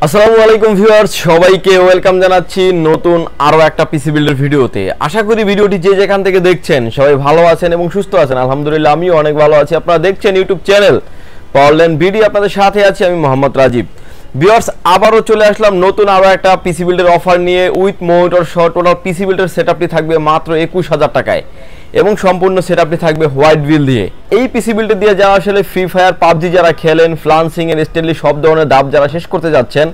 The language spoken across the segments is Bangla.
আসসালামু আলাইকুম ভিউয়ার্স, সবাইকে ওয়েলকাম জানাচ্ছি নতুন আরো একটা পিসি বিল্ডের ভিডিওতে। আশা করি ভিডিওটি যে যেখান থেকে দেখছেন সবাই ভালো আছেন এবং সুস্থ আছেন। আলহামদুলিল্লাহ আমিও অনেক ভালো আছি। আপনারা দেখছেন ইউটিউব চ্যানেল পাওয়ারল্যান্ড বিডি, আপনাদের সাথে আছি আমি মোহাম্মদ রাজীব। ভিউয়ার্স, আবারও চলে আসলাম নতুন আরো একটা পিসি বিল্ডের অফার নিয়ে। উইথ মনিটর সহ টোটাল পিসি বিল্ডের সেটআপটি থাকবে মাত্র 21,000 টাকায় এবং সম্পূর্ণ সেটআপটি থাকবে হোয়াইট বিল দিয়ে। এই পিসি বিল্ডে দিয়ে যারা আসলে ফ্রি ফায়ার পাবজি যারা খেলেন, ফ্লান্সিং এর স্টেনলি সব ধরনের দাব যারা শেষ করতে যাচ্ছেন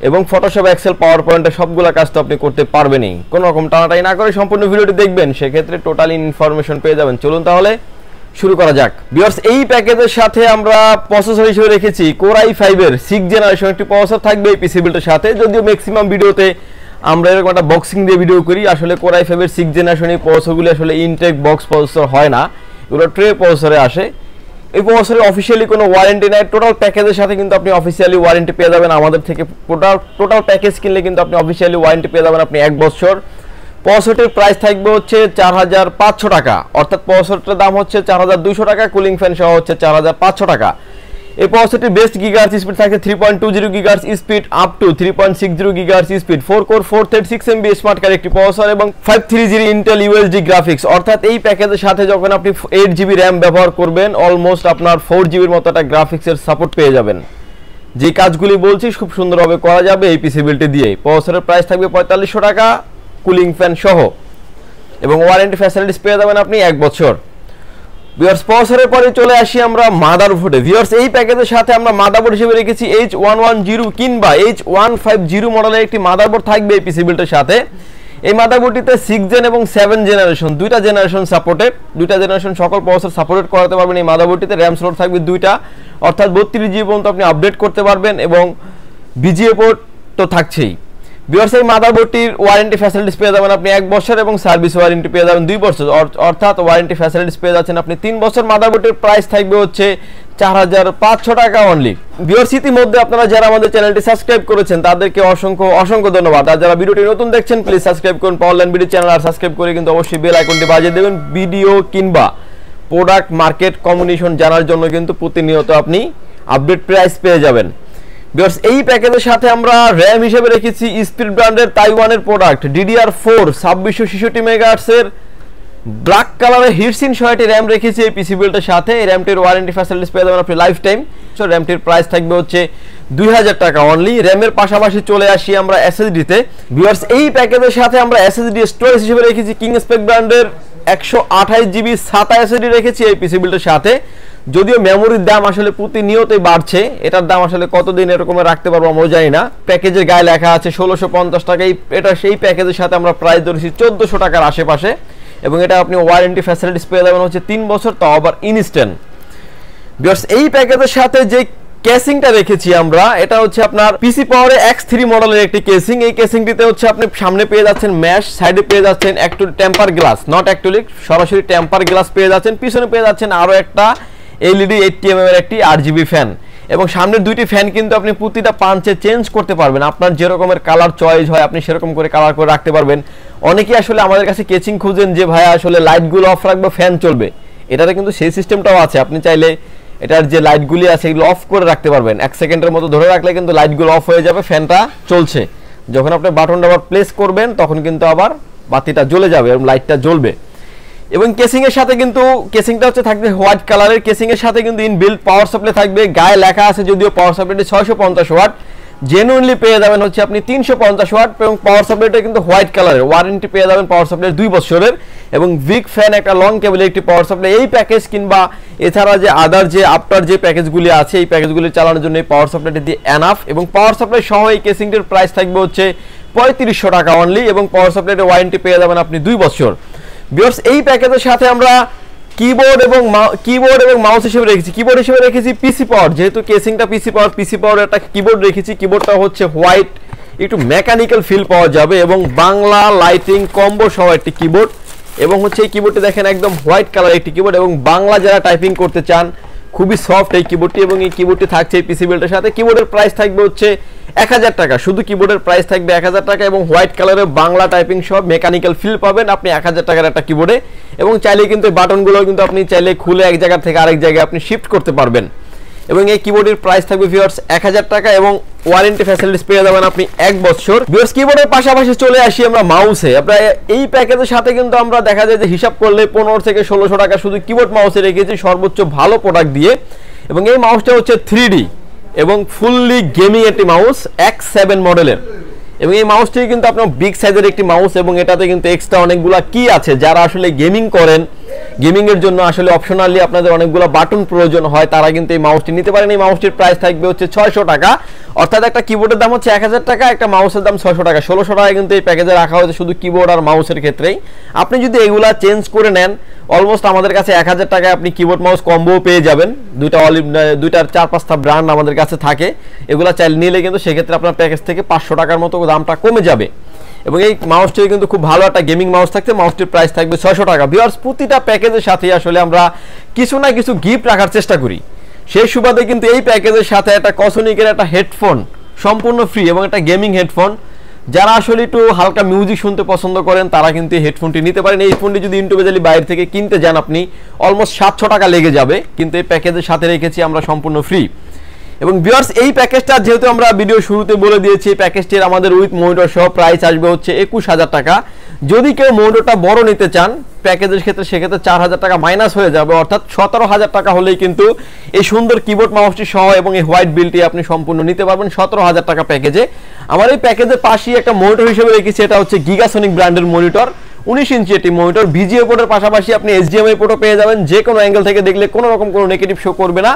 এবং ফটোশপ এক্সেল পাওয়ার পয়েন্টে সবগুলা কাজ তো আপনি করতে পারবেনই। কোনো রকম টানাটাই না করে সম্পূর্ণ ভিডিওটি দেখবেন, সেক্ষেত্রে টোটাল ইনফরমেশন পেয়ে যাবেন। চলুন তাহলে শুরু করা যাক। ভিউয়ার্স, এই প্যাকেজের সাথে আমরা প্রসেসর হিসেবে রেখেছি কোর i5 এর 6th জেনারেশন একটি প্রসেসর থাকবে এই পিসি বিল্ডের সাথে। যদিও ম্যাক্সিমাম ভিডিওতে আমরা এরকম একটা বক্সিং দিয়ে ভিডিও করি, আসলে কোর i5 এর 6th জেনারেশন এই প্রসেসরগুলি আসলে ইনটেক বক্স প্রসেসর হয় না, এগুলো ট্রে প্রসেসরে আসে। এই প্রসেসরে অফিসিয়ালি কোনো ওয়ারেন্টি নাই। টোটাল প্যাকেজের সাথে কিন্তু আপনি অফিসিয়ালি ওয়ারেন্টি পেয়ে যাবেন আমাদের থেকে। টোটাল প্যাকেজ কিনলে কিন্তু আপনি অফিসিয়ালি ওয়ারেন্টি পেয়ে যাবেন আপনি 1 বছর। প্রসেসরটির প্রাইস থাকবে হচ্ছে 4,500 টাকা, অর্থাৎ প্রসেসরটির দাম হচ্ছে 4,200 টাকা, কুলিং ফ্যান সহ হচ্ছে 4,500 টাকা। এই প্রসেসরটির বেস্ট গিগাহার্টজ স্পিড থাকে 3.20 gigahertz speed up to 3.60 gigahertz speed, 4 core 436 MB smart card একটি প্রসেসর এবং 530 ইন্টেল ইউএসডি গ্রাফিক্স। অর্থাৎ এই প্যাকেজের সাথে যখন আপনি 8GB র্যাম ব্যবহার করবেন, অলমোস্ট আপনার 4GBর মতো একটা গ্রাফিক্সের সাপোর্ট পেয়ে যাবেন। যে কাজগুলি বলছি খুব সুন্দরভাবে করা যাবে এই পিসি বিল্ডটি দিয়ে। প্রসেসরের প্রাইস থাকবে 4,500 টাকা কুলিং ফ্যান সহ এবং ওয়ারেন্টি ফ্যাসিলিটিস পেয়ে যাবেন আপনি 1 বছর। ভিউয়ার্স, প্রসেসরের পরে চলে আসি আমরা মাদারবোর্ডে। ভিউয়ার্স, এই প্যাকেজের সাথে আমরা মাদারবোর্ড হিসেবে রেখেছি H110 কিংবা H150 মডেলের একটি মাদারবোর্ড থাকবে এই পিসি বিল্ডের সাথে। এই মাদারবোর্ডটিতে 6 জেন এবং 7 জেনারেশন দুইটা জেনারেশন সাপোর্টেড, দুইটা জেনারেশন সকল প্রসেসর সাপোর্টেড করাতে পারবেন এই মাদারবোর্ডটিতে। র্যাম স্লট থাকবে দুইটা, অর্থাৎ 32GB পর্যন্ত আপনি আপডেট করতে পারবেন এবং বিজিএ পোর্ট তো থাকছেই। ভিউয়ার্স, এই মাদারবোর্ডটির ওয়ারেন্টি ফ্যাসিলিটিস পেয়ে যাবেন আপনি 1 বছর এবং সার্ভিস ওয়ারেন্টি পেয়ে যাবেন 2 বছর, অর্থাৎ ওয়ারেন্টি ফ্যাসিলিটিস পেয়ে যাচ্ছেন আপনি 3 বছর। মাদারবোর্ডের প্রাইস থাকবে হচ্ছে 4,500 টাকা অনলি। ভিউয়ার্স, ইতিমধ্যে আপনারা যারা আমাদের চ্যানেলটি সাবস্ক্রাইব করেছেন তাদেরকে অসংখ্য ধন্যবাদ। আর যারা ভিডিওটি নতুন দেখছেন প্লিজ সাবস্ক্রাইব করুন পাওয়ারল্যান্ড বিডি চ্যানেল, আর সাবস্ক্রাইব করে কিন্তু অবশ্যই বেল আইকনটি বাজিয়ে দেবেন। ভিডিও কিংবা প্রোডাক্ট মার্কেট কম্বিনেশন জানার জন্য কিন্তু প্রতিনিয়ত আপনি আপডেট প্রাইস পেয়ে যাবেন। ভিউয়ার্স, এই প্যাকেজের সাথে আমরা র্যাম হিসেবে রেখেছি স্পিড ব্র্যান্ডের তাইওয়ানের প্রোডাক্ট DDR4 2666 মেগাহার্টজ এর ব্ল্যাক কালারের হিটসিন সহ একটি র্যাম রেখেছি এই পিসি বিল্ডের সাথে। এই র্যামটির ওয়ারেন্টি ফ্যাসিলিটিস পেয়ে যাবেন আপনি লাইফ টাইম। সো র্যামটির প্রাইস থাকবে হচ্ছে 2,000 টাকা অনলি। র্যামের পাশাপাশি চলে আসি আমরা এসএসডি তে। ভিউয়ার্স, এই প্যাকেজের সাথে আমরা এসএসডি স্টোরেজ হিসেবে রেখেছি কিং স্পেক ব্র্যান্ডের 128GB SATA এসএসডি রেখেছি এই পিসি বিল্ডের সাথে। যদিও মেমোরির দাম আসলে প্রতিনিয়তই বাড়ছে, এটার দাম আসলে কতদিন এরকম রাখতে পারবো আমরা জানি না। প্যাকেজের গায়ে লেখা আছে 1650 টাকা। এটা সেই প্যাকেজের সাথে আমরা প্রাইস ধরেছি 1400 টাকার আশেপাশে এবং এটা আপনি ওয়ারেন্টি ফ্যাসিলিটিস পেয়ে যাবেন হচ্ছে 3 বছর, তাও আবার ইনস্ট্যান্ট। ভিউয়ার্স, এই প্যাকেজের সাথে যে কেসিংটা রেখেছি আমরা, এটা হচ্ছে আপনার পিসি পাওয়ারে X3 মডেলের একটি কেসিং। এই কেসিংটিতে হচ্ছে আপনি সামনে পেয়ে যাচ্ছেন ম্যাশ, সাইডে পেয়ে যাচ্ছেন একটু টেম্পার গ্লাস, নট অ্যাক্রিলিক, সরাসরি টেম্পার গ্লাস পেয়ে যাচ্ছেন। পিছনে পেয়ে যাচ্ছেন আরো একটা LED 80mm এর একটি RGB ফ্যান এবং সামনের দুইটি ফ্যান কিন্তু আপনি প্রতিটা পাঞ্চে চেঞ্জ করতে পারবেন। আপনার যে রকমের কালার চয়েস হয় আপনি সেরকম করে কালার করে রাখতে পারবেন। অনেকেই আসলে আমাদের কাছে কেচিং খুঁজেন যে ভাই আসলে লাইটগুলো অফ রাখবো ফ্যান চলবে, এটাতে কিন্তু সেই সিস্টেমটাও আছে। আপনি চাইলে এটার যে লাইটগুলি আছে এগুলো অফ করে রাখতে পারবেন, 1 সেকেন্ডের মতো ধরে রাখলে কিন্তু লাইটগুলো অফ হয়ে যাবে, ফ্যানটা চলছে। যখন আপনি বাটনটা আবার প্লেস করবেন তখন কিন্তু আবার বাতিটা জ্বলে যাবে এবং লাইটটা জ্বলবে। এবং কেসিং এর সাথে কিন্তু কেসিংটা হচ্ছে থাকবে হোয়াইট কালারের। কেসিং এর সাথে কিন্তু ইনবিল্ট পাওয়ার সাপ্লাই থাকবে, গায়ে লেখা আছে যদিও পাওয়ার সাপ্লাইটি 650 ওয়াট, জেনুইনলি পেয়ে যাবেন হচ্ছে আপনি 350 ওয়াট এবং পাওয়ার সাপ্লাইটা কিন্তু হোয়াইট কালারের। ওয়ারেন্টি পেয়ে যাবেন পাওয়ার সাপ্লাই 2 বছরের এবং বিগ ফ্যান একটা লং কেবল একটি পাওয়ার সাপ্লাই। এই প্যাকেজ কিংবা এছাড়া যে আদার যে আফটার যে প্যাকেজগুলি আছে এই প্যাকেজগুলি চালানোর জন্য এই পাওয়ার সাপ্লাইটি দিয়ে এনাফ এবং পাওয়ার সাপ্লাই সহ এই কেসিংটির প্রাইস থাকবে হচ্ছে 3500 টাকা অনলি এবং পাওয়ার সাপ্লাইয়ের ওয়ারেন্টি পেয়ে যাবেন আপনি 2 বছর। ভিউয়ার্স, এই প্যাকেজের সাথে আমরা কিবোর্ড এবং মাউস হিসেবে রেখেছি। কিবোর্ড হিসেবে রেখেছি পিসি পাওয়ার, যেহেতু কেসিংটা পিসি পাওয়ার একটা কিবোর্ড রেখেছি। কিবোর্ডটা হচ্ছে হোয়াইট, একটু মেকানিক্যাল ফিল পাওয়া যাবে এবং বাংলা লাইটিং কম্বো সহ একটি কিবোর্ড এবং হচ্ছে এই কিবোর্ডটি দেখেন একদম হোয়াইট কালার একটি কিবোর্ড এবং বাংলা যারা টাইপিং করতে চান খুবই সফট এই কিবোর্ডটি এবং এই কিবোর্ডটি থাকছে এই পিসি বিল্ডের সাথে। কিবোর্ডের প্রাইস থাকবে হচ্ছে 1000 টাকা, শুধু কিবোর্ডের প্রাইস থাকবে 1000 টাকা এবং হোয়াইট কালারের বাংলা টাইপিং সব মেকানিক্যাল ফিল পাবেন আপনি 1000 টাকার একটা কিবোর্ডে এবং চাইলে কিন্তু বাটনগুলো কিন্তু আপনি চাইলে খুলে এক জায়গা থেকে আরেক জায়গায় আপনি শিফট করতে পারবেন। এবং এই কিবোর্ডের প্রাইস থাকবে ভিউয়ার্স 1000 টাকা এবং ওয়ারেন্টি ফ্যাসিলিটিস পেয়ে যাবেন আপনি 1 বছর। ভিউয়ার্স কিবোর্ডের পাশাপাশি চলে আসি আমরা মাউসে। আপনারা এই প্যাকেজের সাথে কিন্তু আমরা দেখা যায় যে হিসাব করলে 15 থেকে 1600 টাকা শুধু কিবোর্ড মাউসে রেখেছি সর্বোচ্চ ভালো প্রোডাক্ট দিয়ে। এবং এই মাউসটা হচ্ছে 3D এবং ফুললি গেমিং একটি মাউস X7 মডেলের। এবং এই মাউসটি কিন্তু আপনার বিগ সাইজের একটি মাউস এবং এটাতে কিন্তু এক্সট্রা অনেকগুলা কি আছে, যারা আসলে গেমিং করেন, গেমিং এর জন্য আসলে অপশনালি আপনাদের অনেকগুলো বাটন প্রয়োজন হয়, তারা কিন্তু এই মাউসটি নিতে পারেন। এই মাউসটির প্রাইস থাকবে হচ্ছে 600 টাকা, অর্থাৎ একটা কিবোর্ডের দাম হচ্ছে 1000 টাকা, একটা মাউসের দাম 600 টাকা। 1600 টাকা কিন্তু এই প্যাকেজে রাখা হয়েছে শুধু কিবোর্ড আর মাউসের ক্ষেত্রেই। আপনি যদি এগুলা চেঞ্জ করে নেন অলমোস্ট আমাদের কাছে 1000 টাকায় আপনি কিবোর্ড মাউস কম্বো পেয়ে যাবেন। দুইটার 4-5টা ব্র্যান্ড আমাদের কাছে থাকে, এগুলা চাইলে নিলে কিন্তু সেক্ষেত্রে আপনার প্যাকেজ থেকে 500 টাকার মতো দামটা কমে যাবে। এবং এই মাউসটি কিন্তু খুব ভালো একটা গেমিং মাউস থাকছে, মাউসটির প্রাইস থাকবে 600 টাকা। ভিউয়ার্স প্রতিটা প্যাকেজের সাথে আসলে আমরা কিছু না কিছু গিফট রাখার চেষ্টা করি, সেই সুবাদে কিন্তু এই প্যাকেজের সাথে একটা কসনিকের একটা হেডফোন সম্পূর্ণ ফ্রি এবং একটা গেমিং হেডফোন। যারা আসলে একটু হালকা মিউজিক শুনতে পছন্দ করেন তারা কিন্তু এই হেডফোনটি নিতে পারেন। এই হেডফোনটি যদি ইন্ডিভিজুয়ালি বাইরে থেকে কিনতে যান আপনি অলমোস্ট 700 টাকা লেগে যাবে, কিন্তু এই প্যাকেজের সাথে রেখেছি আমরা সম্পূর্ণ ফ্রি। এবং ভিউয়ার্স এই প্যাকেজটা যেহেতু আমরা ভিডিও শুরুতে বলে দিয়েছি, এই প্যাকেজটির আমাদের উইথ মনিটর সহ প্রাইস আসবে হচ্ছে 21000 টাকা। যদি কেউ মনিটরটা বড় নিতে চান প্যাকেজের ক্ষেত্রে সেক্ষেত্রে 4000 টাকা মাইনাস হয়ে যাবে, অর্থাৎ 17000 টাকা হলেই কিন্তু এই সুন্দর কিবোর্ড মাউসটি সহ এবং এই হোয়াইট বিলটি আপনি সম্পূর্ণ নিতে পারবেন 17000 টাকা প্যাকেজে। আমার এই প্যাকেজের পাশেই একটা মনিটর হিসেবে রেখেছি, এটা হচ্ছে গিগাসনিক ব্র্যান্ডের মনিটর, 19 ইঞ্চি একটি মনিটর। ভিজিএ পোর্টের পাশাপাশি আপনি HDMI পোর্টও পেয়ে যাবেন, যে কোনো অ্যাঙ্গেল থেকে দেখলে কোনো রকম কোনো নেগেটিভ শো করবে না।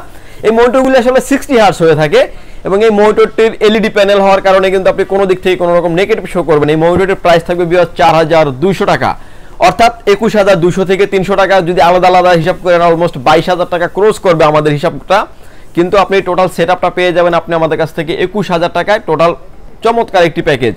এই মনিটরগুলি আসলে 60 হার্টজ হয়ে থাকে এবং এই মনিটরটির এলইডি প্যানেল হওয়ার কারণে কিন্তু আপনি কোনো দিক থেকে কোনো রকম নেগেটিভ শো করবেন। এই মনিটরটির প্রাইস থাকবে 4200 টাকা, অর্থাৎ 21200 থেকে 300 টাকা যদি আলাদা আলাদা হিসাব করেন অলমোস্ট 22000 টাকা ক্রস করবে আমাদের হিসাবটা, কিন্তু আপনি টোটাল সেটআপটা পেয়ে যাবেন আপনি আমাদের কাছ থেকে 21000 টাকায়। টোটাল চমৎকার একটি প্যাকেজ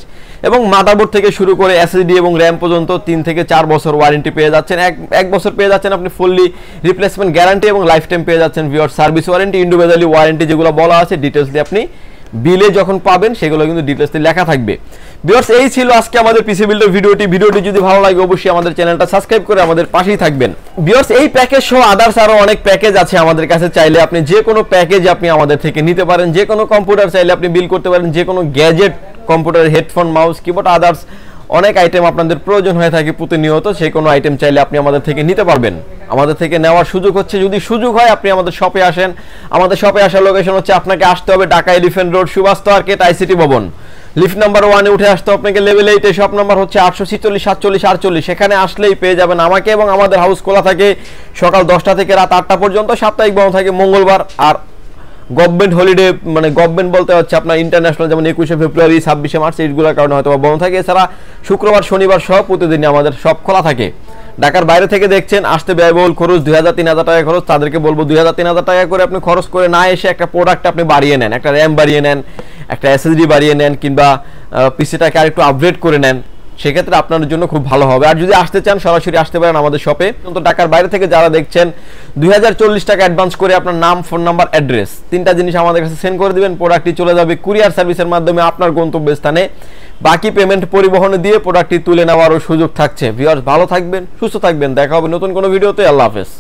এবং মাদারবোর্ড থেকে শুরু করে এসএসডি এবং র্যাম পর্যন্ত 3 থেকে 4 বছর ওয়ারেন্টি পেয়ে যাচ্ছেন, এক বছর পেয়ে যাচ্ছেন আপনি ফুললি রিপ্লেসমেন্ট গ্যারান্টি এবং লাইফ টাইম পেয়ে যাচ্ছেন viewer service warranty, individually warranty যেগুলো বলা আছে ডিটেইলস দিয়ে আপনি বিলে যখন পাবেন সেগুলো কিন্তু ডিটেইলসে লেখা থাকবে। ভিউয়ার্স এই ছিল আজকে আমাদের পিসি বিল্ডার ভিডিওটি যদি ভালো লাগে অবশ্যই আমাদের চ্যানেলটা সাবস্ক্রাইব করে আমাদের পাশেই থাকবেন। ভিউয়ার্স এই প্যাকেজ সহ আদার্স আরো অনেক প্যাকেজ আছে আমাদের কাছে, চাইলে আপনি যে কোনো প্যাকেজ আপনি আমাদের থেকে নিতে পারেন, যে কোনো কম্পিউটার চাইলে আপনি বিল করতে পারেন, যে কোনো gadget computer headphone mouse keyboard others অনেক আইটেম আপনাদের প্রয়োজন হয়ে থাকে প্রতিনিয়ত, সেই কোনো আইটেম চাইলে আপনি আমাদের থেকে নিতে পারবেন। আমাদের থেকে নেওয়ার সুযোগ হচ্ছে যদি সুযোগ হয় আপনি আমাদের শপে আসেন। আমাদের শপে আসার লোকেশন হচ্ছে আপনাকে আসতে হবে Dhaka elephant road Subhash market ICT ভবন, লিফট নাম্বার 1 এ উঠে আসতে আপনাকে লেভেল 8 এ, শপ নাম্বার হচ্ছে 846 47 48। সেখানে আসলেই পেয়ে যাবেন আমাকে এবং আমাদের হাউস খোলা থাকে সকাল 10টা থেকে রাত 8টা পর্যন্ত, সাপ্তাহিক বন্ধ থাকে মঙ্গলবার। আর গভর্নমেন্ট হলিডে মানে গভর্নমেন্ট বলতে হচ্ছে আপনার ইন্টারন্যাশনাল যেমন 21শে ফেব্রুয়ারি 26শে মার্চ এইগুলোর কারণে হয়তো বন্ধ থাকে, এছাড়া শুক্রবার শনিবার সহ প্রতিদিনই আমাদের সব খোলা থাকে। ঢাকার বাইরে থেকে দেখছেন আসতে ব্যয়বহুল খরচ 2000-3000 টাকা খরচ, তাদেরকে বলবো 2000-3000 টাকা করে আপনি খরচ করে না এসে একটা প্রোডাক্ট আপনি বাড়িয়ে নেন, একটা র্যাম বাড়িয়ে নেন, একটা এসএসডি বাড়িয়ে নেন কিংবা পিসিটাকে আরেকটু আপগ্রেড করে নেন, সেক্ষেত্রে আপনাদের জন্য খুব ভালো হবে। আর যদি আসতে চান সরাসরি আসতে পারেন আমাদের শপে। তো ঢাকার বাইরে থেকে যারা দেখছেন 2040 টাকা অ্যাডভান্স করে আপনার নাম, ফোন নাম্বার, অ্যাড্রেস 3টা জিনিস আমাদের কাছে সেন্ড করে দিবেন, প্রোডাক্টটি চলে যাবে কুরিয়ার সার্ভিসের মাধ্যমে আপনার গন্তব্যস্থানে। বাকি পেমেন্ট পরিবহনে দিয়ে প্রোডাক্টটি তুলে নেওয়ারও সুযোগ থাকছে। ভিউয়ার্স ভালো থাকবেন, সুস্থ থাকবেন, দেখা হবে নতুন কোনো ভিডিওতে। আল্লাহ হাফেজ।